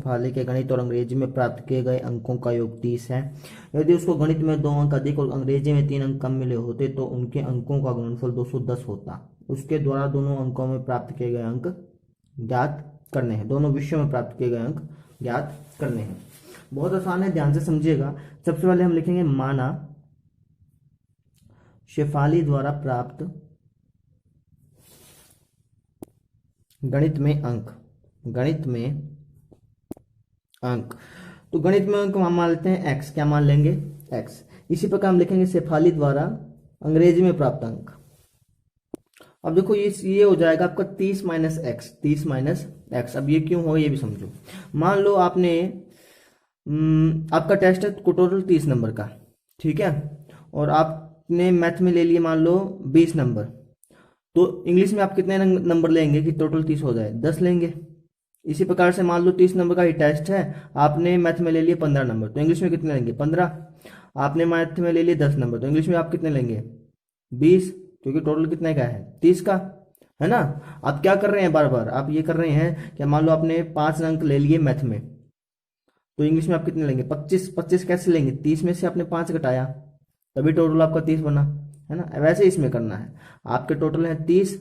शेफाली के गणित और अंग्रेजी में प्राप्त किए गए अंकों का योग 30 है। यदि उसको गणित में 2 अंक अधिक और अंग्रेजी में 3 अंक कम मिले होते तो उनके अंकों का गुणनफल 210 होता। उसके द्वारा दोनों अंकों में प्राप्त किए गए अंक ज्ञात करने हैं। दोनों विषयों में प्राप्त किए गए अंक ज्ञात करने हैं। बहुत आसान है, ध्यान से समझिएगा। सबसे पहले हम लिखेंगे माना शेफाली द्वारा प्राप्त गणित में अंक। गणित में अंक, तो गणित में अंक हम मान लेते हैं एक्स। क्या मान लेंगे? एक्स। इसी प्रकार हम लिखेंगे शेफाली द्वारा अंग्रेजी में प्राप्त अंक। अब देखो ये हो जाएगा आपका 30 माइनस एक्स। 30 माइनस एक्स, अब ये क्यों हो ये भी समझो। मान लो आपने आपका टेस्ट है टोटल 30 नंबर का, ठीक है, और आपने मैथ में ले लिए मान लो 20 नंबर, तो इंग्लिश में आप कितने नंबर लेंगे कि टोटल 30 हो जाए? 10 लेंगे। इसी प्रकार से मान लो 30 नंबर का ही टेस्ट है, आपने मैथ में ले लिए 15 नंबर, तो इंग्लिश में कितने लेंगे? 15। आपने मैथ में ले लिए 10 नंबर, तो इंग्लिश में आप कितने लेंगे? 20, क्योंकि टोटल कितने का है? 30 का, है ना। आप क्या कर रहे हैं, बार बार आप ये कर रहे हैं कि मान लो आपने 5 अंक ले लिए मैथ में, तो इंग्लिश में आप कितने लेंगे? 25। 25 कैसे लेंगे? 30 में से आपने 5 घटाया, तभी टोटल आपका 30 बना, है ना। वैसे इसमें करना है। आपके टोटल है 30,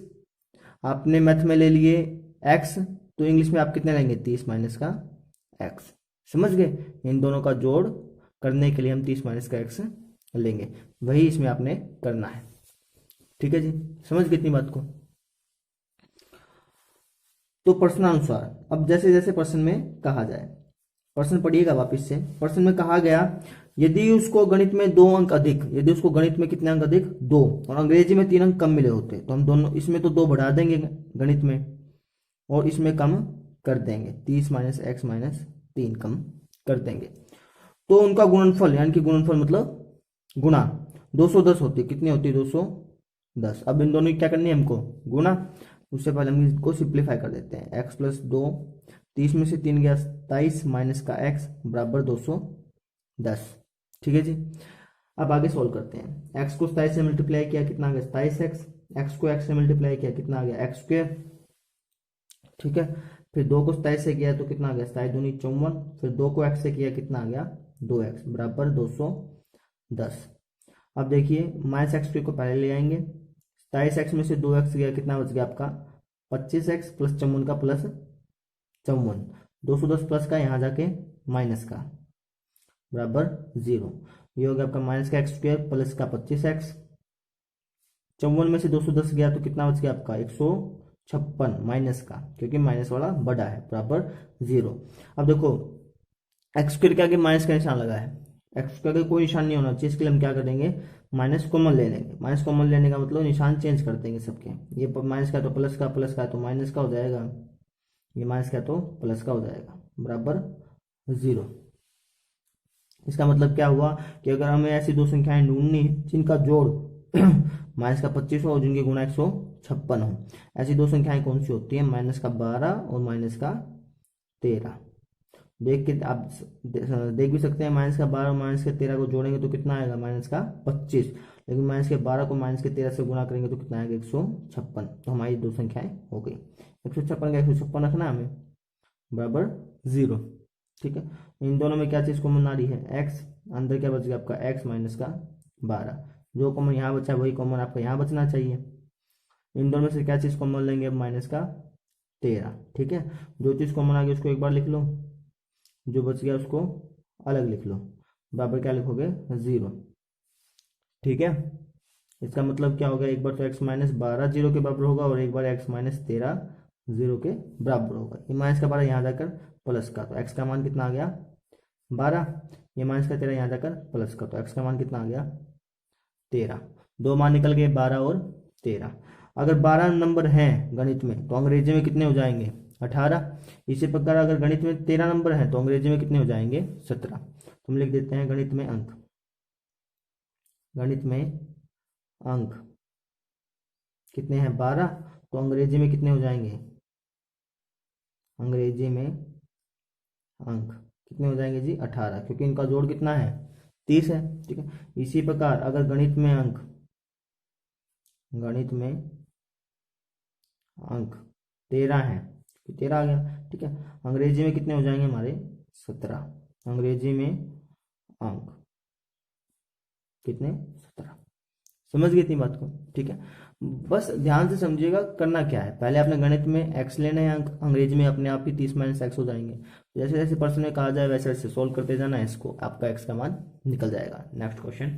आपने मैथ में ले लिए एक्स, तो इंग्लिश में आप कितने लेंगे? 30 माइनस का एक्स। समझ गए? इन दोनों का जोड़ करने के लिए हम 30 माइनस का एक्स लेंगे, वही इसमें आपने करना है। ठीक है जी, समझ गए इतनी बात को? तो प्रश्नानुसार, अब जैसे जैसे प्रश्न में कहा जाए, प्रश्न पढ़िएगा वापिस से। प्रश्न में कहा गया यदि उसको गणित में 2 अंक अधिक, यदि उसको गणित में कितने अंक अधिक? 2, और अंग्रेजी में 3 अंक कम मिले होते, तो हम दोनों इसमें तो 2 बढ़ा देंगे गणित में, और इसमें कम कर देंगे। 30 माइनस एक्स माइनस 3 कम कर देंगे, तो उनका गुणनफल, यानी कि गुणनफल मतलब गुणा 210 होती है। कितनी होती है? 210। अब इन दोनों की क्या करनी है हमको? गुणा। उससे पहले हम इसको सिंप्लीफाई कर देते हैं। एक्स प्लस 2, 30 में से 3 गया 27 माइनस का एक्स बराबर 210। ठीक है जी। अब आगे सॉल्व करते हैं। एक्स को 27 से मल्टीप्लाई किया, कितना आ गया? 27 एक्स। एक्स को एक्स से मल्टीप्लाई किया, कितना आ गया? X square. ठीक है, फिर 2 को 27 से किया तो कितना आ गया? 27 दूनी 54। फिर 2 को एक्स से किया, कितना आ गया? 2x बराबर 210। अब देखिए माइनस एक्स को पहले ले आएंगे। 27x में से 2x गया, कितना बच गया आपका? 25x प्लस 54 का प्लस 54, 210 प्लस का यहाँ जाके माइनस का बराबर 0। ये हो गया आपका माइनस का एक्स स्क्वायर प्लस का 25x। 54 में से 210 गया तो कितना बच गया आपका? 156 माइनस का, क्योंकि माइनस वाला बड़ा है, बराबर 0। अब देखो एक्स स्क्वायर के आगे माइनस का निशान लगा है, एक्स स्क्वायर का कोई निशान नहीं होना चाहिए, इसके लिए हम क्या करेंगे? माइनस कॉमन ले लेंगे। माइनस कॉमन लेने का मतलब निशान चेंज कर देंगे सबके। ये माइनस का तो प्लस का, प्लस का तो माइनस का हो जाएगा, ये माइनस का तो प्लस का हो जाएगा, बराबर 0। इसका मतलब क्या हुआ कि अगर हमें ऐसी दो संख्याएं ढूंढनी जिनका जोड़ माइनस का 25 हो और जिनके गुणा 156 हो, ऐसी दो संख्याएं कौन सी होती है? माइनस का 12 और माइनस का 13। देख के आप देख भी सकते हैं, माइनस का 12 और माइनस के 13 को जोड़ेंगे तो कितना आएगा? माइनस का 25। लेकिन माइनस के 12 को माइनस के 13 से गुणा करेंगे तो कितना आएगा? 156। तो हमारी दो संख्याएं हो गई। 156 का 156 रखना है हमें, बराबर 0। ठीक है, इन दोनों में क्या चीज़ कॉमन आ रही है? एक्स। अंदर क्या बच गया आपका? एक्स माइनस का 12। जो कॉमन यहाँ बचा है वही कॉमन आपका यहाँ बचना चाहिए। इन दोनों में से क्या चीज़ कॉमन लेंगे? अब माइनस का 13। ठीक है, जो चीज़ कॉमन आ गई उसको एक बार लिख लो, जो बच गया उसको अलग लिख लो, बराबर क्या लिखोगे? 0। ठीक है, इसका मतलब क्या होगा? एक बार तो x माइनस 12 0 के बराबर होगा और एक बार x माइनस 13 0 के बराबर होगा। ये माइनस का 12 यहाँ जाकर प्लस का, तो x का मान कितना आ गया? 12। ये माइनस का 13 यहाँ जाकर प्लस का, तो x का मान कितना आ गया? 13। दो मान निकल गए, 12 और 13। अगर 12 नंबर हैं गणित में तो अंग्रेजी में कितने हो जाएंगे? 18। इसी प्रकार अगर गणित में 13 नंबर हैं तो अंग्रेजी में कितने हो जाएंगे? 17। तो हम लिख देते हैं गणित में अंक। गणित में अंक कितने हैं? 12। तो अंग्रेजी में कितने हो जाएंगे? अंग्रेजी में अंक कितने हो जाएंगे जी? 18, क्योंकि इनका जोड़ कितना है? 30 है। ठीक है, इसी प्रकार अगर गणित में अंक, गणित में अंक 13 है, 13 आ गया। ठीक है, अंग्रेजी में कितने हो जाएंगे हमारे 17, अंग्रेजी में अंक कितने 17। समझ गए इतनी बात को। ठीक है, बस ध्यान से समझिएगा करना क्या है, पहले आपने गणित में एक्स लेने हैं अंक, अंग्रेजी में अपने आप ही 30 माइनस एक्स हो जाएंगे। जैसे जैसे प्रश्न में कहा जाए वैसे वैसे सोल्व करते जाना है इसको, आपका एक्स का मान निकल जाएगा। नेक्स्ट क्वेश्चन,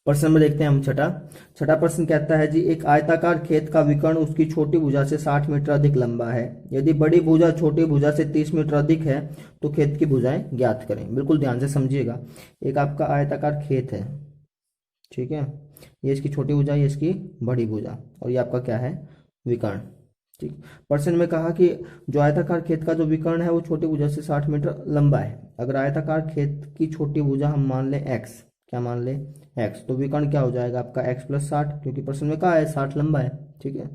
प्रश्न में देखते हैं हम छठा प्रश्न कहता है जी, एक आयताकार खेत का विकर्ण उसकी छोटी भुजा से 60 मीटर अधिक लंबा है। यदि बड़ी भुजा छोटी भुजा से 30 मीटर अधिक है तो खेत की भुजाएं ज्ञात करें। बिल्कुल ध्यान से समझिएगा, एक आपका आयताकार खेत है, ठीक है, ये इसकी छोटी भुजा, ये इसकी बड़ी भुजा, और ये आपका क्या है विकर्ण। ठीक, प्रश्न में कहा कि जो आयताकार खेत का जो विकर्ण है वो छोटी भुजा से 60 मीटर लंबा है। अगर आयताकार खेत की छोटी भुजा हम मान लें एक्स, क्या मान लें एक्स, तो विकर्ण क्या हो जाएगा आपका एक्स प्लस 60, क्योंकि प्रश्न में कहा है 60 लंबा है। ठीक है,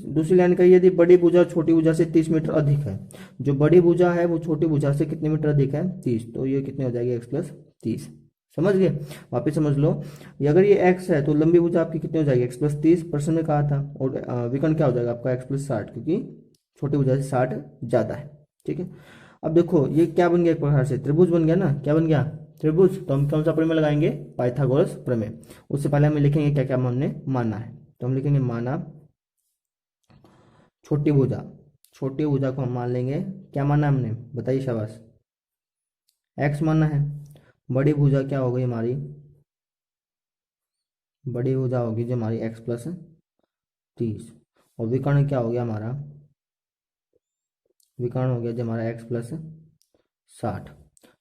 दूसरी लाइन कही यदि बड़ी भुजा छोटी भुजा से 30 मीटर अधिक है, जो बड़ी भुजा है वो छोटी भुजा से कितने मीटर अधिक है 30, तो ये कितने हो जाएगी एक्स प्लस 30। समझ गए, वापिस समझ लो, ये अगर ये x है तो लंबी भुजा आपकी कितनी हो जाएगी x प्लस 30, प्रश्न में कहा था, और विकर्ण क्या हो जाएगा आपका x प्लस 60, क्योंकि छोटी भुजा से 60 ज्यादा है। ठीक है, अब देखो ये क्या बन गया, एक प्रकार से त्रिभुज बन गया ना, क्या बन गया त्रिभुज। तो हम कौन सा प्रमेय लगाएंगे, पाइथागोरस प्रमेय। उससे पहले हमें लिखेंगे क्या क्या हमने माना है, तो हम लिखेंगे माना छोटी भुजा, छोटी भुजा को हम मान लेंगे, क्या माना हमने बताइए शाबाश, x माना है। बड़ी भुजा क्या हो गई हमारी, बड़ी भुजा होगी जो हमारी x प्लस 30, और विकर्ण क्या हो गया हमारा, विकर्ण हो गया जो हमारा x प्लस 60।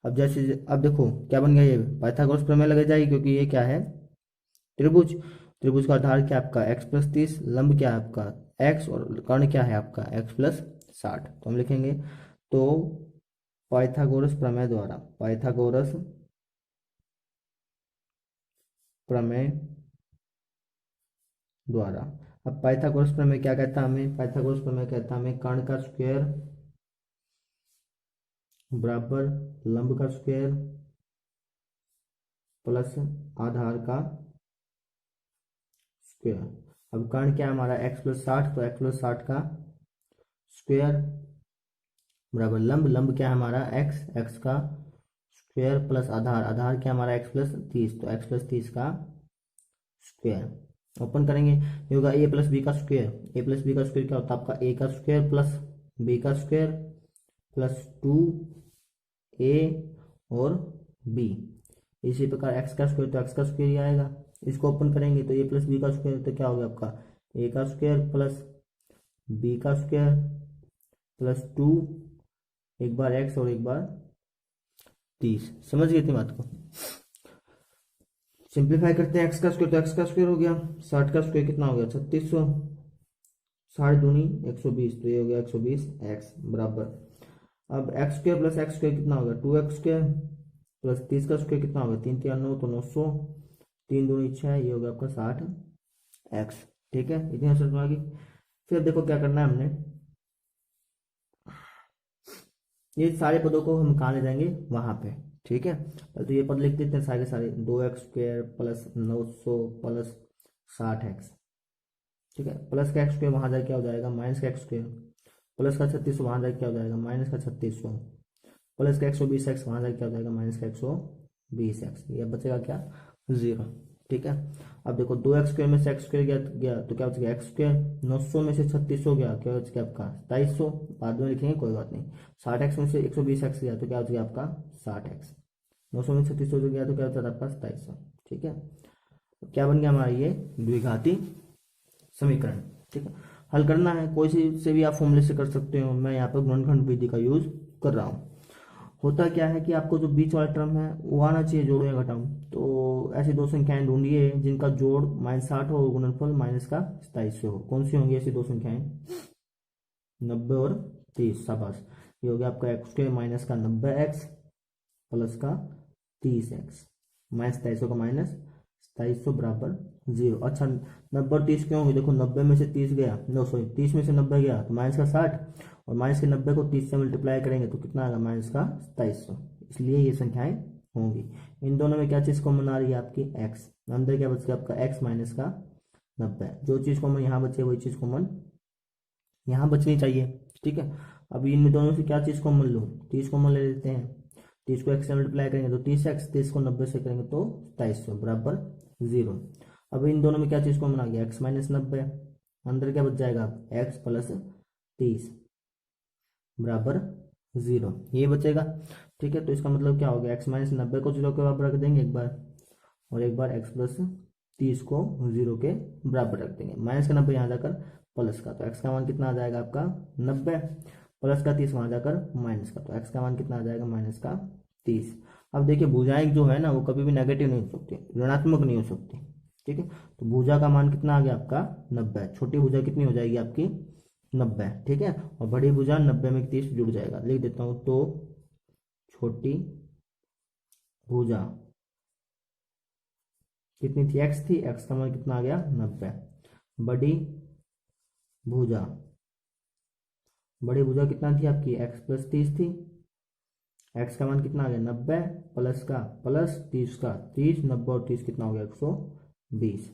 अब जैसे अब देखो क्या बन गया, ये पाइथागोरस प्रमेय लगे जाएगी, क्योंकि ये क्या है त्रिभुज, त्रिभुज का आधार क्या आपका x प्लस 30, लंब क्या है आपका x, और कर्ण क्या है आपका x प्लस 60। तो हम लिखेंगे तो पाइथागोरस प्रमेय द्वारा, पाइथागोरस प्रमेय द्वारा। अब पाइथागोरस प्रमेय क्या कहता है हमें, पाइथागोरस प्रमेय कहता है हमें कर्ण का स्क्वायर बराबर लंब का स्क्वायर प्लस आधार का स्क्वायर। अब कर्ण क्या है हमारा x प्लस 60, तो x प्लस 60 का स्क्वायर बराबर लंब, लंब क्या है हमारा x, x का स्क्वायर प्लस आधार, आधार क्या हमारा x प्लस 30, तो x प्लस 30 का स्क्वायर। ओपन करेंगे, ये होगा a प्लस बी का स्क्वायर, a प्लस बी का स्क्वायर क्या होता है आपका a का स्क्वायर प्लस b का स्क्वायर प्लस 2a और b। इसी प्रकार x का स्क्वायर तो x का स्क्वायर ही आएगा, इसको ओपन करेंगे तो a प्लस बी का स्क्वायर, तो क्या हो गया आपका a का स्क्वायर प्लस b का स्क्वायर प्लस 2, एक बार x और एक बार 30। समझ गए इतनी बात को, सिंप्लीफाई करते हैं, x का स्क्वायर तो x का स्क्वायर हो गया, 60 का स्क्वायर कितना हो गया 3600, 60 दूनी 120, तो ये हो गया 120 x बराबर। अब x square plus x square कितना होगा 2x स्क्वायर प्लस 30 का स्क्वायर कितना होगा 3 3 9 तो 900, 3 दूनी 6, ये हो गया आपका 60x। ठीक है, इतनी आंसर आ गई। फिर देखो क्या करना है हमने, ये सारे पदों को हम कहाँ ले जाएंगे वहां पे। ठीक है, तो ये पद लिख देते हैं सारे सारे, 2x square plus 900 plus 60x। ठीक है, प्लस का एक्स स्क्वायर वहां जाके क्या हो जाएगा माइनस का एक्स स्क्वायर, प्लस का 3600 वहां जाके क्या हो जाएगा माइनस का 3600, प्लस का 120x वहां जाके क्या हो जाएगा माइनस का 120x, ये बचेगा क्या 0। ठीक है, अब देखो 2x स्क्वायर में से एक्स स्क्वायर गया तो क्या बचेगा एक्स स्क्वायर, 900 में से 3600 गया क्या बचेगा आपका 2700, बाद में लिखेंगे कोई बात नहीं। 60x में से 120x गया तो क्या बचेगा आपका 60x, 900 में 3600 गया तो क्या बचा आपका 2700। ठीक है, क्या बन गया हमारा ये द्विघाती समीकरण। ठीक है, हल करना है कोई से भी आप फॉर्मूले से कर सकते हो, मैं यहाँ पर गुणनखंड विधि का यूज कर रहा हूँ। होता क्या है कि आपको जो बीच वाला टर्म है वो आना चाहिए, जोड़ो या घटाओ, तो ऐसी दो संख्याएं ढूंढिए जिनका जोड़ -60 हो, गुणनफल माइनस का 2700 हो। कौन सी होंगी ऐसी दो संख्याएं, 90 और 30। शाबाश, ये हो गया आपका एक्स स्क्वायर माइनस का 90x प्लस का 30x, माइनस 2700 का माइनस 2700 बराबर 0। अच्छा 90 और 30 क्यों होगी, देखो 90 में से 30 गया, नो सॉरी 30 में से 90 गया तो माइनस का 60, और माइनस के 90 को 30 से मल्टीप्लाई करेंगे तो कितना आएगा माइनस का 2700, इसलिए ये संख्याएं होंगी। इन दोनों में क्या चीज़ कॉमन आ रही है आपकी x, अंदर क्या बच गया आपका x माइनस का 90, जो चीज़ कॉमन यहाँ बचे वही चीज़ कॉमन यहाँ बचनी चाहिए। ठीक है, अब इन दोनों से क्या चीज़ कॉमन लूँ, 30 कॉमन ले लेते हैं। 30 को x से मल्टीप्लाई करेंगे तो 30x, 30 को 90 से करेंगे तो 2700 बराबर 0। अब इन दोनों में क्या चीज़ कॉमन आ गया, x माइनस 90, अंदर क्या बच जाएगा, x प्लस 30 बराबर 0, ये बचेगा। ठीक है, तो इसका मतलब क्या हो गया, x माइनस 90 को 0 के बराबर रख देंगे एक बार, और एक बार x प्लस 30 को 0 के बराबर रख देंगे। माइनस का 90 यहाँ जाकर प्लस का, तो x का मान कितना आ जाएगा आपका 90, प्लस का 30 वहाँ जाकर माइनस का, तो x का मान कितना आ जाएगा माइनस का 30। अब देखिए भुजाएं जो है ना वो कभी भी नेगेटिव नहीं हो सकती, ऋणात्मक नहीं हो सकती। ठीक है, तो भुजा का मान कितना आ गया आपका 90, छोटी भुजा कितनी हो जाएगी आपकी 90। ठीक है, और बड़ी भुजा 90 में 30 जुड़ जाएगा, लिख देता हूँ। तो छोटी भुजा कितनी थी, x थी, x का मान कितना आ गया 90। बड़ी भुजा, बड़ी भुजा कितना थी आपकी, x प्लस 30 थी, x का मान कितना आ गया 90, प्लस का प्लस 30 का 30, 90 और 30 कितना हो गया 120।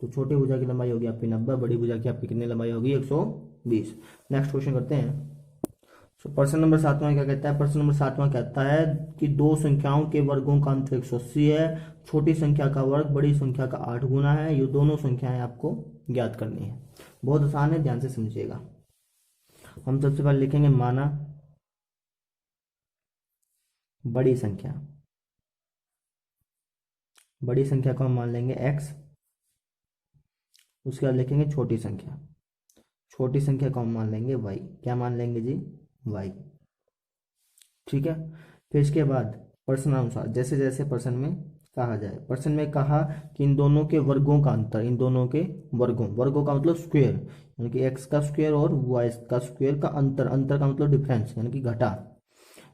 तो छोटी भुजा की लंबाई होगी आपकी 90, बड़ी भुजा की आपकी कितनी लंबाई होगी 120। नेक्स्ट क्वेश्चन करते हैं। तो प्रश्न नंबर 7वां क्या कहता है, प्रश्न नंबर 7वां कहता है कि दो संख्याओं के वर्गों का अंतर 180 है, छोटी संख्या का वर्ग बड़ी संख्या का 8 गुना है, ये दोनों संख्याएं आपको ज्ञात करनी है। बहुत आसान है, ध्यान से समझिएगा। हम सबसे पहले लिखेंगे माना बड़ी संख्या, बड़ी संख्या को हम मान लेंगे x, उसके बाद लिखेंगे छोटी संख्या, छोटी संख्या को हम मान लेंगे y। क्या मान लेंगे जी, y। ठीक है, फिर इसके बाद प्रश्नानुसार जैसे जैसे प्रश्न में कहा जाए, प्रश्न में कहा कि इन दोनों के वर्गों का अंतर, इन दोनों के वर्गों, वर्गों का मतलब स्क्वायर, यानी कि x का स्क्वायर और y का स्क्वायर का अंतर, अंतर का मतलब डिफरेंस यानी कि घटा,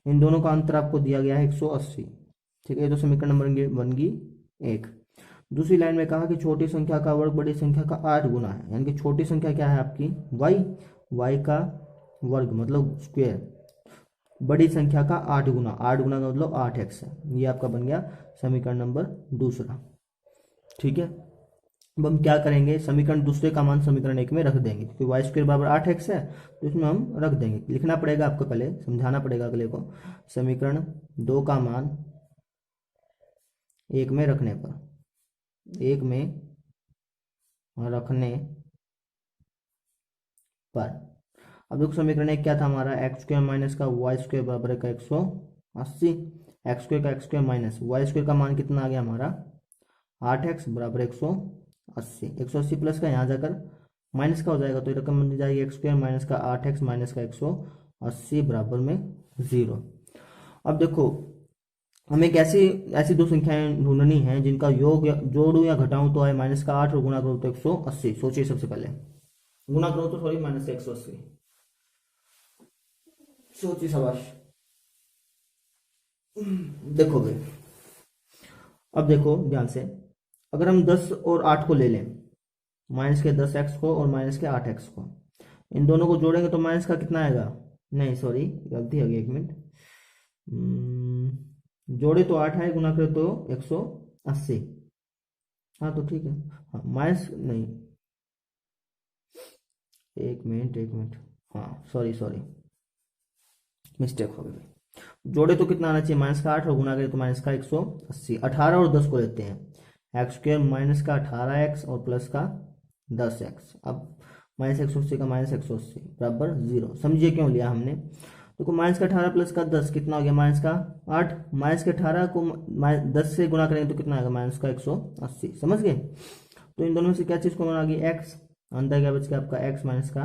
इन दोनों का अंतर आपको दिया गया है 180। ठीक है, तो समीकरण नंबर बन गई 1। दूसरी लाइन में कहा कि छोटी संख्या का वर्ग बड़ी संख्या का 8 गुना है, यानी कि छोटी संख्या क्या है आपकी y, y का वर्ग मतलब स्क्वायर, बड़ी संख्या का 8 गुना, 8 गुना का मतलब 8x है। ये आपका बन गया समीकरण नंबर दूसरा। ठीक है, अब हम क्या करेंगे, समीकरण दूसरे का मान समीकरण 1 में रख देंगे, क्योंकि वाई स्क्वायर बराबर 8x है, तो इसमें हम रख देंगे। लिखना पड़ेगा आपको, पहले समझाना पड़ेगा अगले को। समीकरण 2 का मान 1 में रखने पर, 1 में रखने पर, अब देखो समीकरण 1 क्या था हमारा, एक्स स्क्वायर माइनस का वाई स्क्वायर बराबर का 180, एक्स स्क्वायर का x square minus y square का मान कितना आ गया हमारा 8x बराबर 180, 180 प्लस का यहाँ जाकर माइनस का हो जाएगा, तो ये रकम बन जाएगी एक्स स्क्वायर माइनस का 8x माइनस का 180 बराबर में 0। अब देखो हमें कैसी ऐसी दो संख्याएं ढूंढनी है जिनका योग जोड़ू या घटाऊं तो आए माइनस का 8 और गुणा करो तो 180। सोचिए सबसे पहले, गुणा करो तो सॉरी माइनस का 180, सोचिए शाबाश। देखो भाई, अब देखो ध्यान से, अगर हम 10 और 8 को ले लें, माइनस के 10x को और माइनस के 8x को, इन दोनों को जोड़ेंगे तो माइनस का कितना आएगा, नहीं सॉरी गलती हो गई, एक मिनट, जोड़े तो 8 है, गुना करे तो 180। हाँ तो ठीक है, हाँ माइनस नहीं, एक मिनट, हाँ सॉरी मिस्टेक हो गई। जोड़े तो कितना आना चाहिए माइनस का 8 और गुना करे तो माइनस का 180। 18 और 10 को लेते हैं, एक्स स्क्वायर माइनस का 18x और प्लस का 10x। अब माइनस 180 का माइनस 180 बराबर 0। समझिए क्यों लिया हमने, देखो माइनस का 18 प्लस का 10 कितना हो गया माइनस का 8, माइनस के 18 को 10 से गुना करेंगे तो कितना आएगा माइनस का 180। समझ गए, तो इन दोनों में से क्या चीज़ कॉमन आ गई x, अंदर क्या बच गया आपका x माइनस का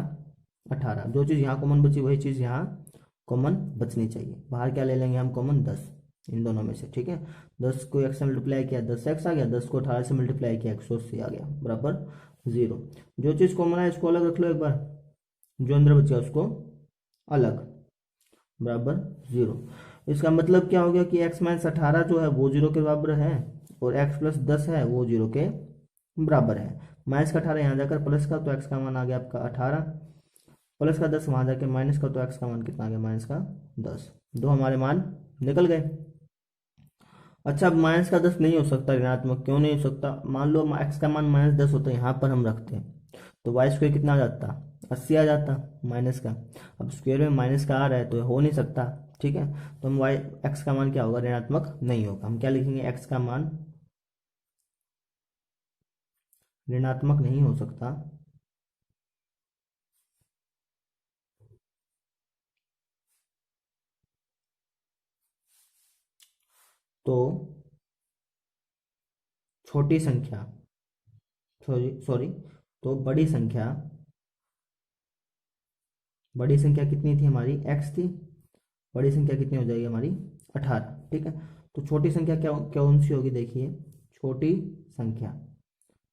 18। जो चीज़ यहाँ कॉमन बची वही चीज़ यहाँ कॉमन बचनी चाहिए। बाहर क्या ले लेंगे हम कॉमन 10, इन दोनों में से। ठीक है, 10 को x से मल्टीप्लाई किया 10x आ गया, 10 को 18 से मल्टीप्लाई किया 180 आ गया बराबर 0। जो चीज़ कॉमन है इसको अलग रख लो एक बार, जो अंदर बचा उसको अलग बराबर 0। इसका मतलब क्या हो गया कि x माइनस 18 जो है वो 0 के बराबर है और x प्लस 10 है वो 0 के बराबर है। माइनस का 18 यहाँ जाकर प्लस का, तो x का मान आ गया आपका 18, प्लस का 10 वहाँ जाके माइनस का, तो x का मान कितना आ गया माइनस का 10। दो हमारे मान निकल गए। अच्छा, अब माइनस का 10 नहीं हो सकता ऋणात्मक, क्यों नहीं हो सकता, मान लो x का मान -10 होता है, यहाँ पर हम रखते हैं तो वाई स्क्वायर कितना आ जाता, 80 आ जाता माइनस का। अब स्क्वायर में माइनस का आ रहा है तो हो नहीं सकता, ठीक है। तो हम वाई एक्स का मान क्या होगा, ऋणात्मक नहीं होगा। हम क्या लिखेंगे, एक्स का मान ऋणात्मक नहीं हो सकता, तो छोटी संख्या, सॉरी सॉरी, तो बड़ी संख्या कितनी थी हमारी, एक्स थी। बड़ी संख्या कितनी हो जाएगी हमारी, 18, ठीक है। तो छोटी संख्या क्या कौन सी होगी, देखिए छोटी संख्या,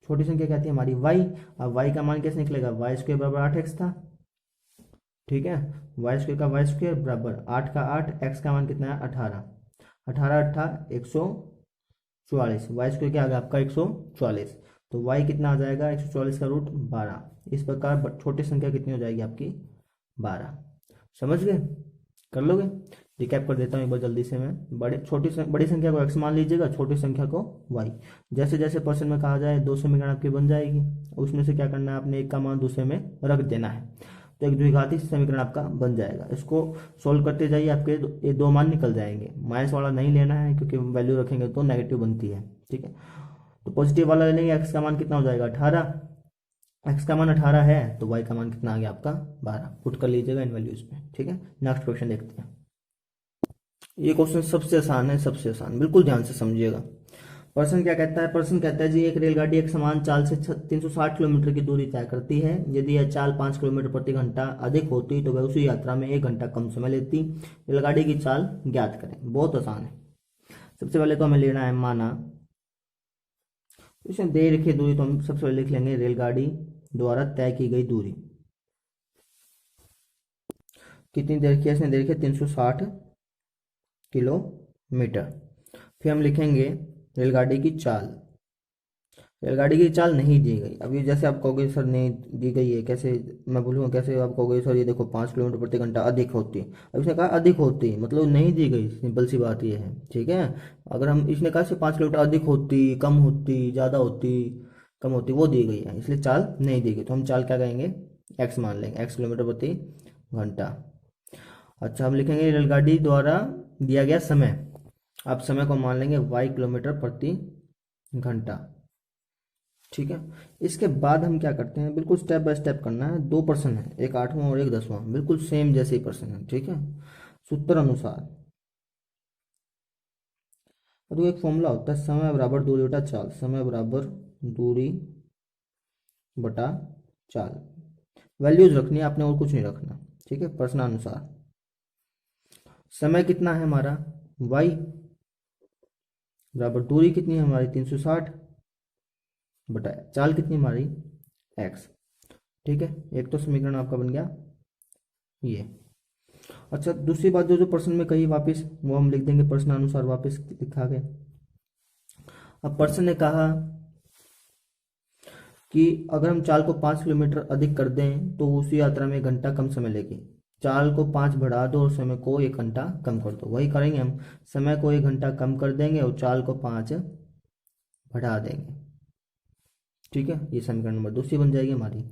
छोटी संख्या क्या थी हमारी, वाई। अब वाई का मान कैसे निकलेगा, वाई स्क्वायर बराबर 8x था, ठीक है। वाई स्क्वायर का वाई स्क्वायर बराबर 8 का 8, एक्स का मान कितना है 18, 18 अट्ठा 144, वाई स्क्वायर क्या आ गया आपका 144। तो वाई कितना आ जाएगा, 144 का रूट 12। इस प्रकार छोटी संख्या कितनी हो जाएगी आपकी, 12। समझ गए, कर लोगे। रिकैप कर देता हूँ एक बार जल्दी से मैं। बड़ी संख्या को एक्स मान लीजिएगा, छोटी संख्या को वाई। जैसे जैसे परसेंट में कहा जाए 2 समीकरण आपकी बन जाएगी, उसमें से क्या करना है, आपने एक का मान दूसरे में रख देना है, तो एक द्विघाती समीकरण आपका बन जाएगा। इसको सोल्व करते जाइए, आपके ये दो मान निकल जाएंगे। माइनस वाला नहीं लेना है क्योंकि वैल्यू रखेंगे तो नेगेटिव बनती है, ठीक है। तो पॉजिटिव वाला ले लेंगे, एक्स का मान कितना हो जाएगा 18, एक्स का मान 18 है तो वाई का मान कितना आ गया आपका 12। पुट कर लीजिएगा इन वैल्यूज में, ठीक है। नेक्स्ट क्वेश्चन देखते हैं। ये क्वेश्चन सबसे आसान है, सबसे आसान, बिल्कुल ध्यान से समझिएगा। पर्सन क्या कहता है, पर्सन कहता है जी एक रेलगाड़ी एक समान चाल से 360 किलोमीटर की दूरी तय करती है। यदि यह चाल 5 किलोमीटर प्रति घंटा अधिक होती तो वह उसी यात्रा में 1 घंटा कम समय लेती। रेलगाड़ी की चाल ज्ञात करें। बहुत आसान है। सबसे पहले तो हमें लेना है माना, इसमें दे रखी दूरी, तो हम सबसे पहले लिख लेंगे रेलगाड़ी द्वारा तय की गई दूरी। कितनी देर की है, इसने दे रखी है 360 किलोमीटर। फिर हम लिखेंगे रेलगाड़ी की चाल। रेलगाड़ी की चाल नहीं दी गई। अभी जैसे आप कहोगे सर नहीं दी गई है, कैसे मैं बोलूँगा, कैसे आप कहोगे सर ये देखो 5 किलोमीटर प्रति घंटा अधिक होती है। अब इसने कहा अधिक होती, मतलब नहीं दी गई, सिंपल सी बात ये है, ठीक है। अगर हम इसने कहा 5 किलोमीटर अधिक होती, कम होती, ज़्यादा होती, कम होती, वो दी गई है, इसलिए चाल नहीं दी गई। तो हम चाल क्या कहेंगे, एक्स मान लेंगे, एक्स किलोमीटर प्रति घंटा। अच्छा, हम लिखेंगे रेलगाड़ी द्वारा दिया गया समय। आप समय को मान लेंगे वाई किलोमीटर प्रति घंटा, ठीक है। इसके बाद हम क्या करते हैं, बिल्कुल स्टेप बाय स्टेप करना है। 2 प्रश्न है, एक 8वां और एक 10वां, बिल्कुल सेम जैसे ही प्रश्न है, ठीक है। सूत्र अनुसार तो एक फॉर्मूला होता है, समय बराबर दूरी बटा चाल, समय बराबर दूरी बटा चाल। वैल्यूज रखनी है आपने और कुछ नहीं रखना, ठीक है। प्रश्नानुसार समय कितना है हमारा y बराबर दूरी कितनी है हमारी 360 बटा चाल कितनी हमारी x, ठीक है। एक तो समीकरण आपका बन गया ये। अच्छा, दूसरी बात जो प्रश्न में कही वापस, वो हम लिख देंगे प्रश्नानुसार वापस लिखा गया। अब प्रश्न ने कहा कि अगर हम चाल को 5 किलोमीटर अधिक कर दें तो उसी यात्रा में 1 घंटा कम समय लेगी। चाल को 5 बढ़ा दो और समय को 1 घंटा कम कर दो। वही करेंगे हम, समय को 1 घंटा कम कर देंगे और चाल को 5 बढ़ा देंगे, ठीक है। ये समीकरण नंबर 2 बन जाएगी हमारी,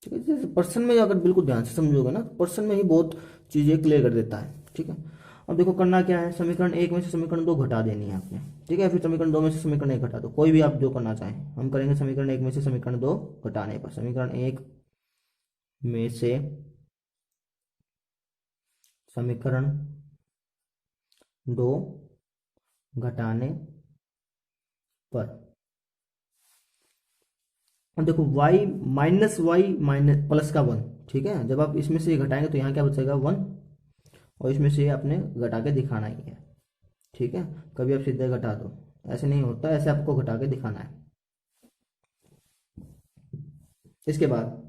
ठीक है। जैसे पर्सन में अगर बिल्कुल ध्यान से समझोगे ना, पर्सन में ही बहुत चीज़ें क्लियर कर देता है, ठीक है। अब देखो करना क्या है, समीकरण 1 में से समीकरण 2 घटा देनी है आपने, ठीक है। फिर समीकरण 2 में से समीकरण 1 घटा दो, कोई भी आप जो करना चाहें। हम करेंगे समीकरण 1 में से समीकरण 2 घटाने पर। समीकरण 1 में से समीकरण 2 घटाने पर, अब देखो y minus y minus plus का 1, ठीक है। जब आप इसमें से घटाएंगे तो यहाँ क्या बचेगा 1, और इसमें से आपने घटा के दिखाना ही है, ठीक है। कभी आप सीधे घटा दो, ऐसे नहीं होता, ऐसे आपको घटा के दिखाना है। इसके बाद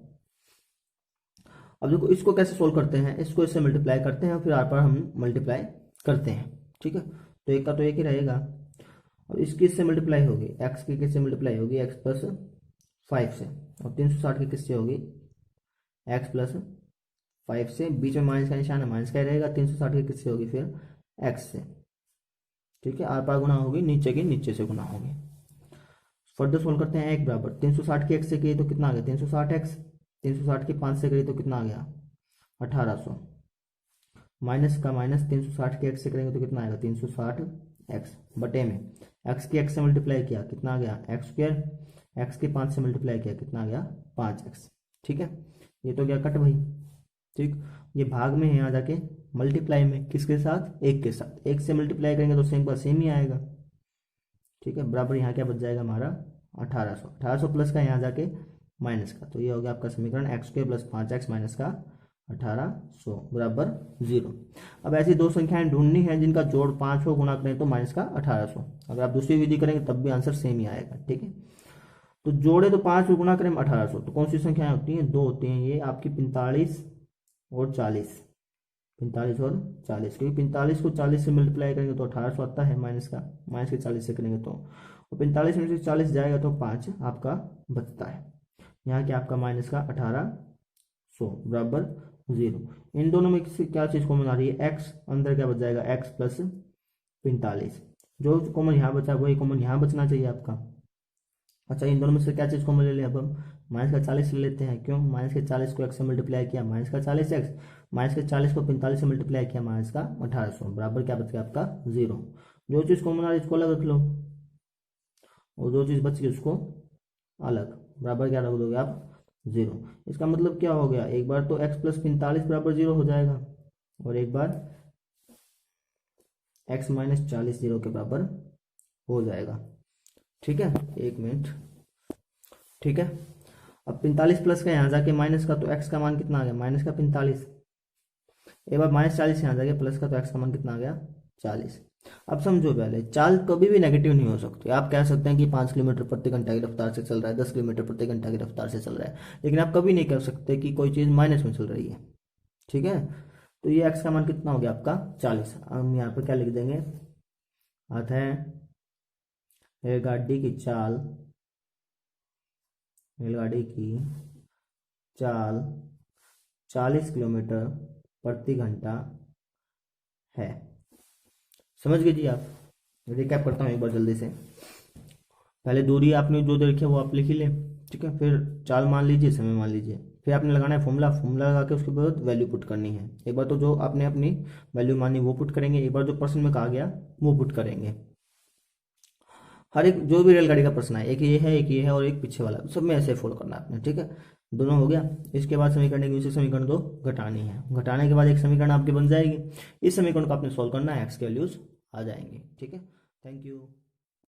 अब देखो इसको कैसे सोल्व करते हैं, इसको इससे मल्टीप्लाई करते हैं, फिर आर पर हम मल्टीप्लाई करते हैं, ठीक है। तो एक का तो एक ही रहेगा। अब इसकी इससे मल्टीप्लाई होगी, एक्स की किससे मल्टीप्लाई होगी, एक्स प्लस 5 से, और 360 की किससे होगी, एक्स प्लस 5 से। बीच में माइनस का निशान है, माइनस का ही रहेगा। 360 की किससे होगी फिर, एक्स से, ठीक है। आर पार गुना होगी, नीचे की नीचे से गुना होगी। फर्दर सोल्व करते हैं। एक बराबर 360 की x से करिए तो कितना आ गया 360x, 360 की 5 से करिए तो कितना आ गया 1800, माइनस का माइनस 360 के x से करेंगे तो कितना आएगा 360x बटे में x की x से मल्टीप्लाई किया कितना आ गया एक्स स्क्वायर, x के 5 से मल्टीप्लाई किया कितना आ गया 5x। ठीक है, ये तो गया कट भाई। ठीक, ये भाग में है, यहाँ जाके मल्टीप्लाई में किसके साथ, एक के साथ, एक से मल्टीप्लाई करेंगे तो सेम का सेम ही आएगा। ठीक है, बराबर यहाँ क्या बच जाएगा हमारा 1800, 1800 प्लस का यहाँ जाके माइनस का, तो ये हो गया आपका समीकरण x square plus 5x minus का 1800 बराबर 0। अब ऐसी दो संख्याएं ढूंढनी है जिनका जोड़ 5 हो, गुणा करें तो माइनस का 1800। अगर आप दूसरी विधि करेंगे तब भी आंसर सेम ही आएगा। ठीक है, तो जोड़े तो 5 और गुणा करें 1800, तो कौन सी संख्याएं होती हैं, दो होती हैं, ये आपकी 45 और 40, 45 और 40, क्योंकि 45 को 40 से मल्टीप्लाई करेंगे तो 1800 आता है, माइनस का, माइनस के 40 से करेंगे तो, और 45 में से 40 जाएगा तो 5 आपका बचता है। यहाँ क्या आपका माइनस का 1800 बराबर 0। इन दोनों में क्या चीज़ कॉमन आ रही है, x, अंदर क्या बच जाएगा x प्लस 45, जो कॉमन यहाँ बचा वही कॉमन यहाँ बचना चाहिए आपका। अच्छा, इन दोनों में से क्या चीज़ कॉमन ले लें, अब हम माइनस का 40 ले लेते हैं, क्यों, माइनस के 40 को x से मल्टीप्लाई किया माइनस का 40x, माइनस के 40 को 45 से मल्टीप्लाई किया माइनस का 1800 बराबर क्या बच गया आपका 0। जो चीज़ कॉमन आ रही है इसको अलग रख लो, और जो चीज़ बच गई उसको अलग, बराबर क्या रख दोगे आप 0। इसका मतलब क्या हो गया, एक बार तो x प्लस 45 बराबर 0 हो जाएगा, और एक बार x माइनस 40 0 के बराबर हो जाएगा। ठीक है, एक मिनट। ठीक है, अब 45 प्लस का यहाँ जाके माइनस का, तो x का मान कितना आ गया माइनस का 45, एक बार माइनस 40 यहाँ जाके प्लस का, तो x का मान कितना आ गया 40। अब समझो, पहले चाल कभी भी नेगेटिव नहीं हो सकती। आप कह सकते हैं कि 5 किलोमीटर प्रति घंटा की रफ्तार से चल रहा है, 10 किलोमीटर प्रति घंटा की रफ्तार से चल रहा है, लेकिन आप कभी नहीं कह सकते कि कोई चीज़ माइनस में चल रही है। ठीक है, तो ये x का मान कितना हो गया आपका 40। हम यहाँ पर क्या लिख देंगे, आता है रेलगाड़ी की चाल, रेलगाड़ी की चाल 40 किलोमीटर प्रति घंटा है। समझ गए जी आप। रिकैप करता हूँ एक बार जल्दी से। पहले दूरी आपने जो दे रखी है वो आप लिख ही लें। ठीक है, फिर चाल मान लीजिए, समय मान लीजिए, फिर आपने लगाना है फॉर्मूला, फॉर्मूला लगा के उसके बाद वैल्यू पुट करनी है। एक बार तो जो आपने अपनी वैल्यू मानी वो पुट करेंगे, एक बार जो प्रश्न में कहा गया वो पुट करेंगे। हर एक जो भी रेलगाड़ी का प्रश्न है, एक ये है, एक ये है और एक पीछे वाला, सब में ऐसे फॉलो करना है आपने। ठीक है, दोनों हो गया। इसके बाद समीकरण की समीकरण 2 घटानी है, घटाने के बाद एक समीकरण आपकी बन जाएगी। इस समीकरण को आपने सॉल्व करना है, एक्स के वैल्यूज आ जाएंगे। ठीक है, थैंक यू।